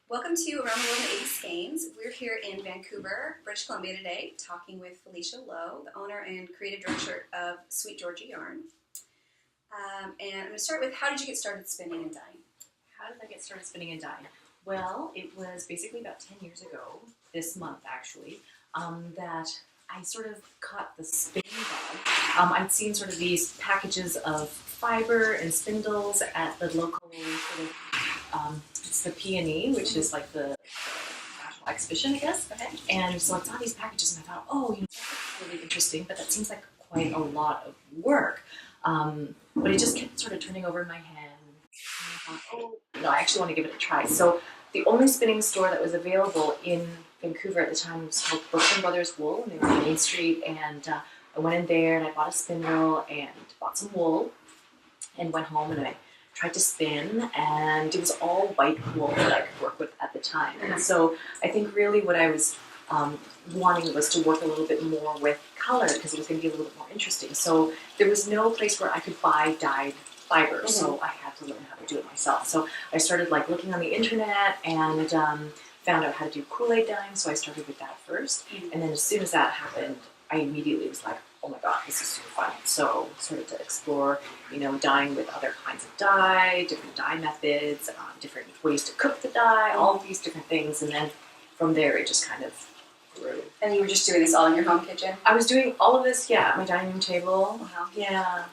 Welcome to Around the World in 80 Skeins. We're here in Vancouver, British Columbia today, talking with Felicia Lo, the owner and creative director of SweetGeorgia Yarn. And I'm going to start with, how did you get started spinning and dyeing? How did I get started spinning and dyeing? Well, it was basically about 10 years ago, this month actually, that I sort of caught the spinning bug. I'd seen sort of these packages of fiber and spindles at the local sort of, it's the P&E, which is like the national exhibition, I guess. Okay. And so I saw these packages and I thought, oh, that's really interesting, but that seems like quite a lot of work. But it just kept sort of turning over in my head. And I thought, oh, no, I actually want to give it a try. So the only spinning store that was available in Vancouver at the time was called Brooklyn Brothers Wool, and they were on Main Street. And I went in there and I bought a spindle and bought some wool and went home and I tried to spin, and it was all white wool that I could work with at the time. And so I think really what I was wanting was to work a little bit more with color because it was going to be a little bit more interesting. So there was no place where I could buy dyed fiber, so I had to learn how to do it myself. So I started like looking on the internet and found out how to do Kool-Aid dyeing, so I started with that first. And then as soon as that happened, I immediately was like, oh my god, this is super fun. So started to explore, dyeing with other kinds of dye, different dye methods, different ways to cook the dye, all of these different things. And then from there, it just kind of grew. And you were just doing this all in your home kitchen? I was doing all of this, yeah, at my dining room table. Wow. Yeah.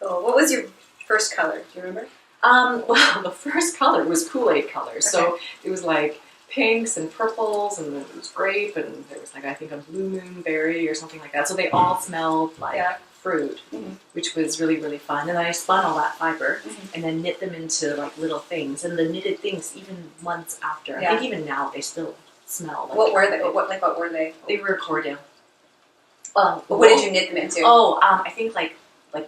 Cool. What was your first color? Do you remember? Well, the first color was Kool-Aid color. Okay. So it was like pinks and purples, and then it was grape, and there was like, I think a blue moon berry or something like that. So they all smelled like fruit, which was really, really fun. And I spun all that fiber and then knit them into like little things. And the knitted things, even months after, I think even now they still smell like What were they? What were they? They were cordial. What did you knit them into? Oh, I think like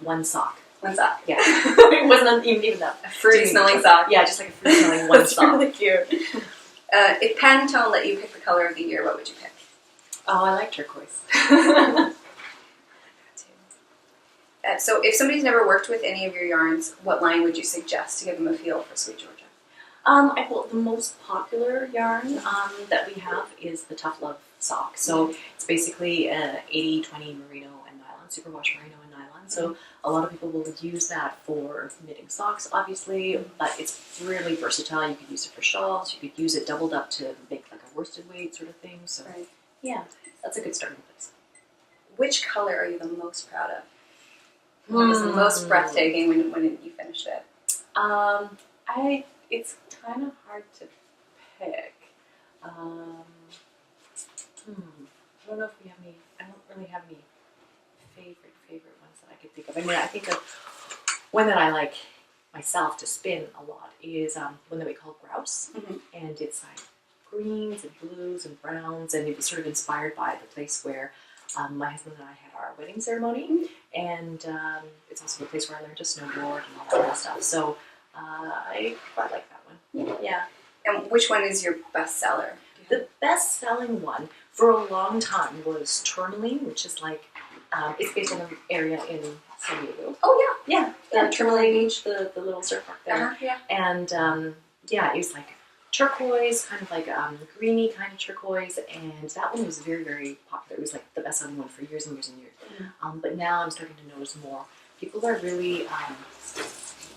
one sock. One sock. Yeah. It wasn't even that. A fruity smelling sock. Yeah, just like a fruity smelling one sock. That's really cute. If Pantone let you pick the color of the year, what would you pick? Oh, I like turquoise. So if somebody's never worked with any of your yarns, what line would you suggest to give them a feel for SweetGeorgia? Well, the most popular yarn that we have is the Tough Love sock. So it's basically 80-20 merino and nylon, superwash merino and nylon. So a lot of people will use that for knitting socks, obviously, but it's really versatile. You could use it for shawls. You could use it doubled up to make like a worsted weight sort of thing. So yeah, that's a good starting place. Which color are you the most proud of? What was the most breathtaking when you finished it? It's kind of hard to pick. I don't know if we have any. I don't really have any favorite ones that I could think of. I mean, I think of one that I like myself to spin a lot is one that we call grouse, and it's like greens and blues and browns, and it was sort of inspired by the place where my husband and I had our wedding ceremony, and it's also the place where I learned to snowboard and all that kind of stuff. So I quite like that one. Yeah. And which one is your best seller? The best selling one for a long time was Tourmaline, which is like it's based on an area in San Diego. Oh yeah, The Tourmaline Beach, the little surf park there. And it was like turquoise, kind of like greeny kind of turquoise, and that one was very, very popular. It was like the best selling one for years and years and years. But now I'm starting to notice more. People are really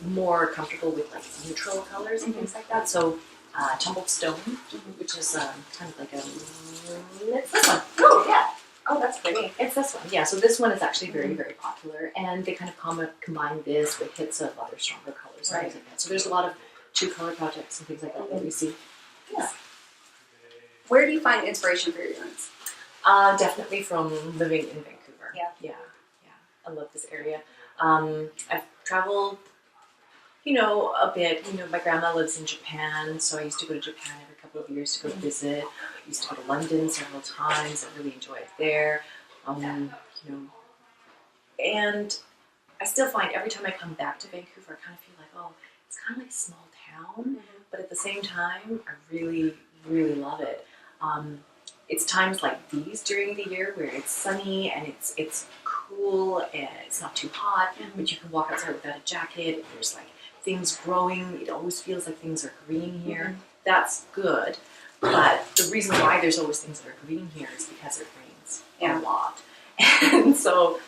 more comfortable with like neutral colors and things like that. So Tumbled Stone, which is kind of like it's this one. Oh yeah. Oh, that's pretty. It's this one. Yeah. So this one is actually very, very popular, and they kind of combine this with hits of other stronger colors and things like that. So there's a lot of two color projects and things like that that we see. Yeah. Where do you find inspiration for your yarns? Definitely from living in Vancouver. Yeah. I love this area. I've traveled, a bit. My grandma lives in Japan, so I used to go to Japan every couple of years to go visit. I used to go to London several times. I really enjoy it there. And I still find every time I come back to Vancouver, I kind of feel like, oh, it's kind of like a small town, but at the same time, I really, really love it. It's times like these during the year where it's sunny and it's cool and it's not too hot, but you can walk outside without a jacket. There's like things growing. It always feels like things are green here. that's good. But the reason why there's always things that are green here is because it rains a lot. And so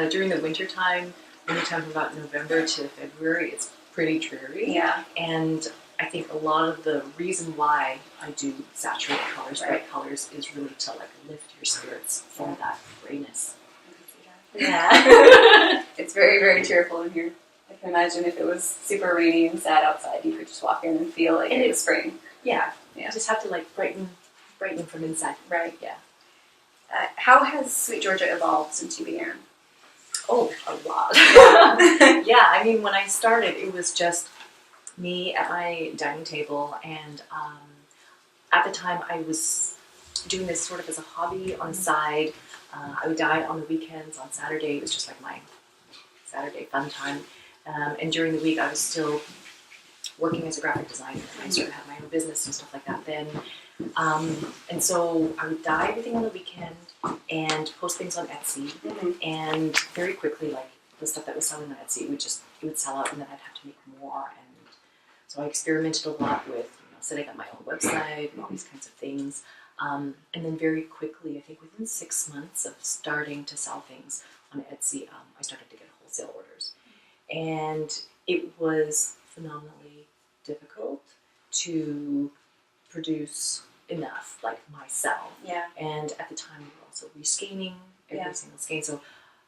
during the winter time, anytime from about November to February, it's pretty dreary. Yeah. And I think a lot of the reason why I do saturated colors, bright colors, is really to like lift your spirits from that grayness. Yeah. It's very, very cheerful in here. I can imagine if it was super rainy and sad outside, you could just walk in and feel like it was spring. Yeah. You just have to like brighten from inside. Right. Yeah. How has SweetGeorgia evolved since you began? Oh, a lot. Yeah, I mean, when I started, it was just me at my dining table, and at the time I was doing this sort of as a hobby on the side. I would dye on the weekends. On Saturday, it was just like my Saturday fun time. And during the week, I was still working as a graphic designer. I sort of had my own business and stuff like that then. And so I would dye everything on the weekend and post things on Etsy. And very quickly, like the stuff that was selling on Etsy, it would sell out, and then I'd have to make more. And so I experimented a lot with setting up my own website and all these kinds of things. And then very quickly, I think within 6 months of starting to sell things on Etsy, I started to get wholesale orders. And it was phenomenally difficult to produce enough, like myself. Yeah. And at the time, we were also rescanning every single skein. So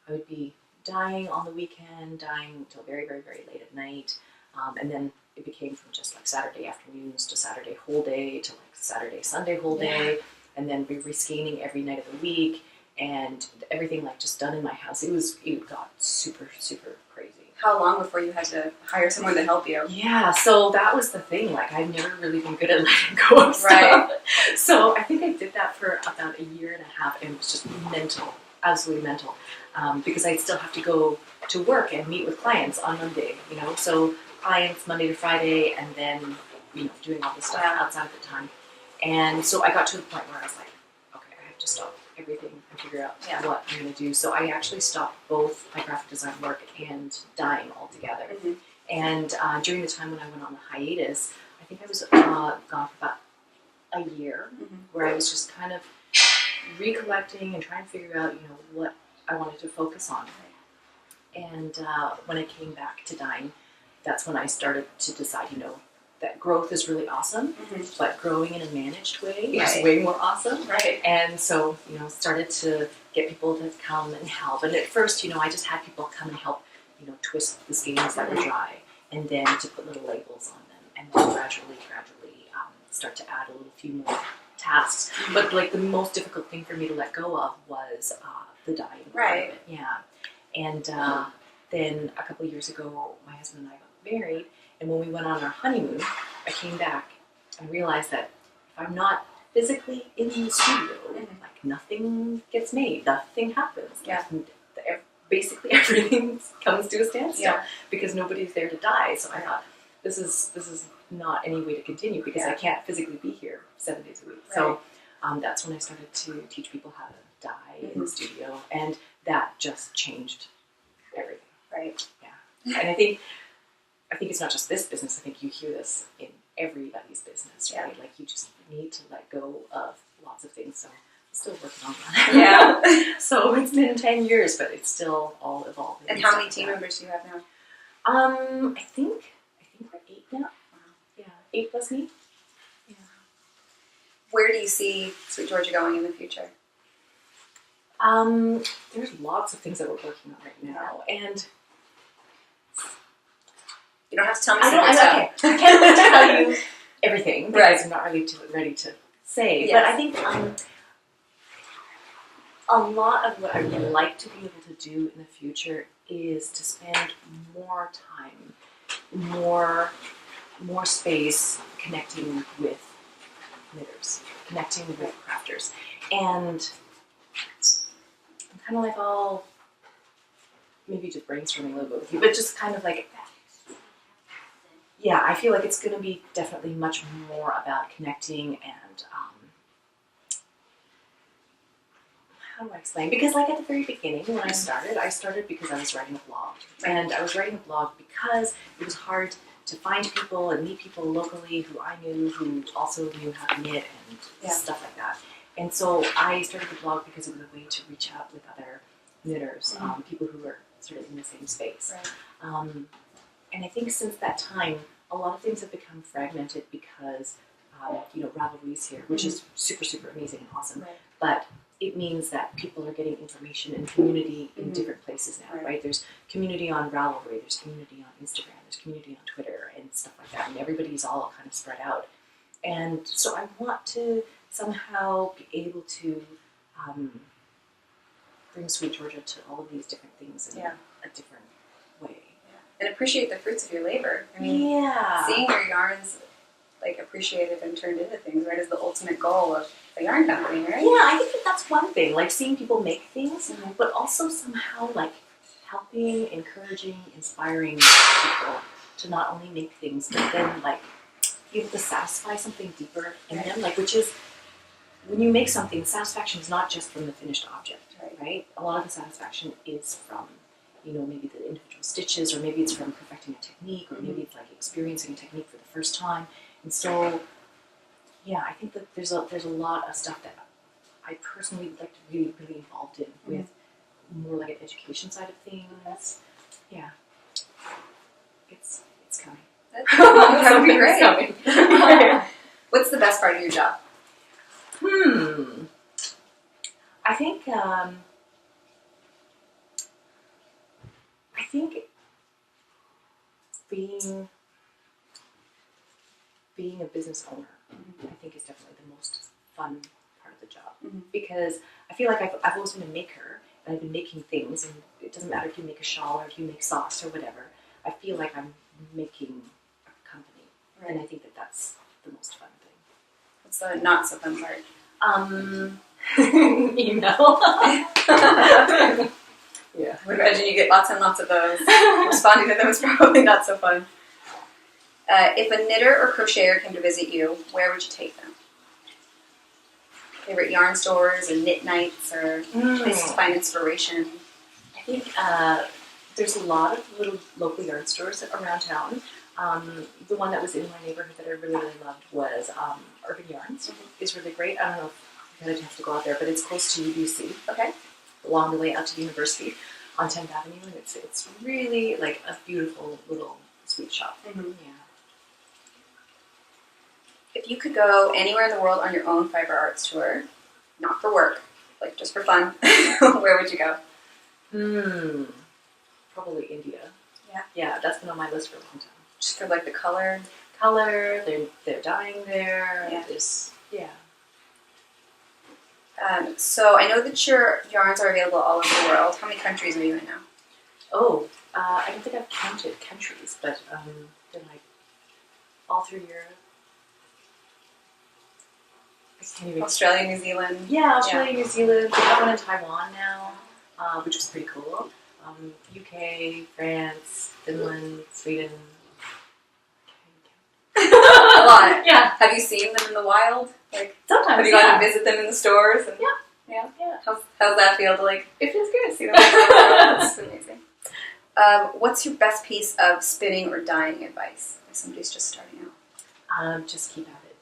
I would be dyeing on the weekend, dyeing until very, very, very late at night. And then it became from just like Saturday afternoons to Saturday whole day to like Saturday, Sunday whole day. And then be rescanning every night of the week. And everything like just done in my house. It got super, super crazy. How long before you had to hire someone to help you? Yeah, so that was the thing. Like, I've never really been good at letting go of stuff. Right. So I think I did that for about a year and a half, and it was just mental, absolutely mental, because I'd still have to go to work and meet with clients on Monday, So clients Monday to Friday, and then, doing all this stuff outside of the time. And so I got to the point where I was like, okay, I have to stop everything and figure out what I'm going to do. So I actually stopped both my graphic design work and dyeing altogether. And during the time when I went on the hiatus, I think I was gone for about a year, where I was just kind of recollecting and trying to figure out, what I wanted to focus on. And when I came back to dyeing, that's when I started to decide, that growth is really awesome, but growing in a managed way is way more awesome. Right. And so, started to get people to come and help. And at first, I just had people come and help, twist the skeins that were dry, and then to put little labels on them, and then gradually start to add a little few more tasks. But like the most difficult thing for me to let go of was the dyeing. Right. Yeah. And then a couple of years ago, my husband and I got married. And when we went on our honeymoon, I came back and realized that if I'm not physically in the studio, like nothing gets made, nothing happens. Yeah. Basically everything comes to a standstill because nobody's there to dye. So I thought, this is not any way to continue because I can't physically be here 7 days a week. Right. So that's when I started to teach people how to dye in the studio, and that just changed everything. Right. Yeah. And I think it's not just this business. I think you hear this in everybody's business, right? Like you just need to let go of lots of things. So I'm still working on that. Yeah. So it's been 10 years, but it's still all evolving. And how many team members do you have now? I think we're 8 now. Wow. Yeah, 8 plus me. Yeah. Where do you see SweetGeorgia going in the future? There's lots of things that we're working on right now, and you don't have to tell me. I can't really tell you everything because I'm not really ready to say. Yes. But I think a lot of what I would like to be able to do in the future is to spend more time, more space connecting with knitters, connecting with crafters, and I'm kind of like all maybe just brainstorming a little bit with you, but just kind of like. Yeah, I feel like it's going to be definitely much more about connecting and, how do I explain? Because like at the very beginning when I started because I was writing a blog. And I was writing a blog because it was hard to find people and meet people locally who I knew who also knew how to knit and stuff like that. And so I started the blog because it was a way to reach out with other knitters, people who were sort of in the same space. Right. And I think since that time, a lot of things have become fragmented because, Ravelry's here, which is super, super amazing and awesome. Right. But it means that people are getting information and community in different places now, right? There's community on Ravelry, there's community on Instagram, there's community on Twitter and stuff like that. And everybody's all kind of spread out. And so I want to somehow be able to bring SweetGeorgia to all of these different things in a different way. And appreciate the fruits of your labor. I mean, seeing your yarns like appreciated and turned into things, right, is the ultimate goal of the yarn company, right? Yeah, I think that's one thing, like seeing people make things, but also somehow like helping, encouraging, inspiring people to not only make things, but then like be able to satisfy something deeper in them, like which is when you make something, satisfaction is not just from the finished object, right? A lot of the satisfaction is from maybe the individual stitches, or maybe it's from perfecting a technique, or maybe it's like experiencing a technique for the first time. And so, I think that there's a lot of stuff that I personally would like to be really involved in with more like an education side of things. Yeah, it's coming. That would be great. What's the best part of your job? I think being a business owner, I think is definitely the most fun part of the job, because I feel like I've always been a maker, and I've been making things, and it doesn't matter if you make a shawl or if you make socks or whatever. I feel like I'm making a company, and I think that that's the most fun thing. What's the not so fun part? Email. Yeah, I would imagine you get lots and lots of those. Responding to them is probably not so fun. If a knitter or crocheter came to visit you, where would you take them? Favorite yarn stores or knit nights or places to find inspiration? I think there's a lot of little local yarn stores around town. The one that was in my neighborhood that I really, really loved was Urban Yarns. It's really great. I don't know if you had a chance to go out there, but it's close to UBC. Okay. Along the way out to the university on 10th Avenue, and it's really like a beautiful little sweet shop. Yeah. If you could go anywhere in the world on your own fiber arts tour, not for work, like just for fun, where would you go? Probably India. Yeah. Yeah, that's been on my list for a long time. Just for like the color, they're dyeing there. Yeah. So I know that your yarns are available all over the world. How many countries are you in now? Oh, I don't think I've counted countries, but they're like all through Europe. Australia, New Zealand. Yeah, Australia, New Zealand. We have one in Taiwan now, which was pretty cool. UK, France, Finland, Sweden. A lot. Yeah. Have you seen them in the wild? Like sometimes. Have you gone to visit them in the stores? And, Yeah. How's that feel to like? It feels good to see them. That's amazing. What's your best piece of spinning or dyeing advice if somebody's just starting out? Just keep at it.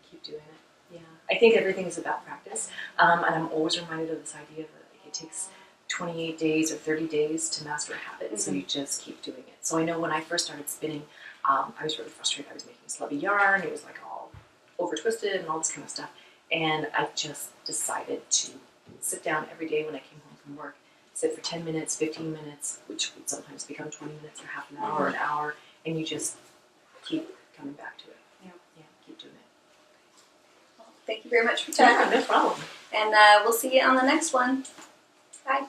Keep doing it. Yeah. I think everything is about practice, and I'm always reminded of this idea that it takes 28 days or 30 days to master a habit, so you just keep doing it. So I know when I first started spinning, I was really frustrated. I was making slubby yarn. It was like all over twisted and all this kind of stuff. And I just decided to sit down every day when I came home from work, sit for 10 minutes, 15 minutes, which would sometimes become 20 minutes or half an hour or an hour, and you just keep coming back to it. Yeah, keep doing it. Well, thank you very much for chatting. Yeah, no problem. And we'll see you on the next one. Bye.